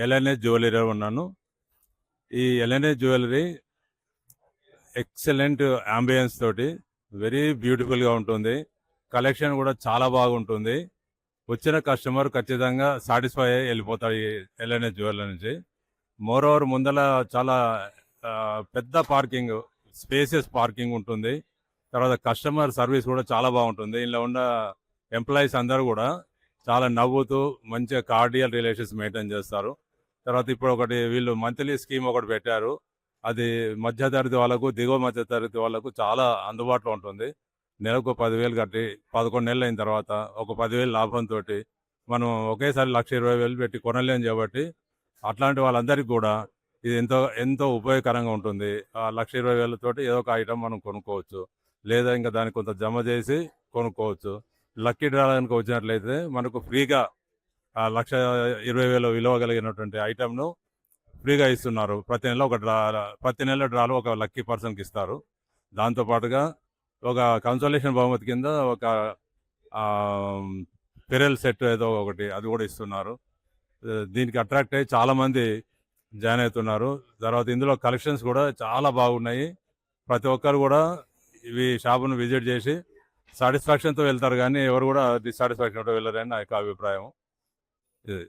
LNS jewellery ఉన్నాను. ఈ LNS jewellery excellent ambience తోటి వెరీ బ్యూటిఫుల్గా ఉంటుంది. కలెక్షన్ కూడా చాలా బాగుంటుంది. వచ్చిన కస్టమర్ ఖచ్చితంగా సాటిస్ఫై అయ్యి వెళ్ళిపోతాడు ఈ ఎల్ఎన్ఎస్ జ్యువెలరీ నుంచి. మోర్ ఓవర్ ముందల చాలా పెద్ద పార్కింగ్, స్పేసియస్ పార్కింగ్ ఉంటుంది. తర్వాత కస్టమర్ సర్వీస్ కూడా చాలా బాగుంటుంది. ఇందులో ఉన్న ఎంప్లాయీస్ అందరూ కూడా చాలా నవ్వుతూ మంచిగా కార్డియల్ రిలేషన్స్ మెయింటైన్ చేస్తారు. తర్వాత ఇప్పుడు వీళ్ళు మంత్లీ స్కీమ్ ఒకటి పెట్టారు. అది మధ్యతరగతి వాళ్ళకు, దిగువ మధ్యతరగతి వాళ్ళకు చాలా అందుబాటులో ఉంటుంది. నెలకు 10,000 కట్టి 11 నెలలు అయిన తర్వాత ఒక 10,000 లాభంతో మనం ఒకేసారి 1,20,000 పెట్టి కొనలేం కాబట్టి అట్లాంటి వాళ్ళందరికీ కూడా ఇది ఎంతో ఎంతో ఉపయోగకరంగా ఉంటుంది. ఆ 1,20,000 తోటి ఏదో ఒక ఐటమ్ మనం కొనుక్కోవచ్చు, లేదా ఇంకా దానికి కొంత జమ చేసి కొనుక్కోవచ్చు. లక్కీ డ్రా కనుక వచ్చినట్లయితే మనకు ఫ్రీగా 1,20,000 విలువ కలిగినటువంటి ఐటమ్ను ఫ్రీగా ఇస్తున్నారు. ప్రతి నెల డ్రాలో ఒక లక్కీ పర్సన్కి ఇస్తారు. దాంతోపాటుగా ఒక కన్సోలేషన్ బహుమతి కింద ఒక పెరల్ సెట్ ఏదో ఒకటి అది కూడా ఇస్తున్నారు. దీనికి అట్రాక్ట్ అయ్యి చాలామంది జాయిన్ అవుతున్నారు. తర్వాత ఇందులో కలెక్షన్స్ కూడా చాలా బాగున్నాయి. ప్రతి ఒక్కరు కూడా ఇవి షాపును విజిట్ చేసి సాటిస్ఫాక్షన్తో వెళ్తారు, కానీ ఎవరు కూడా డిస్సాటిస్ఫాక్షన్తో వెళ్ళరని నా యొక్క అభిప్రాయం. ఇది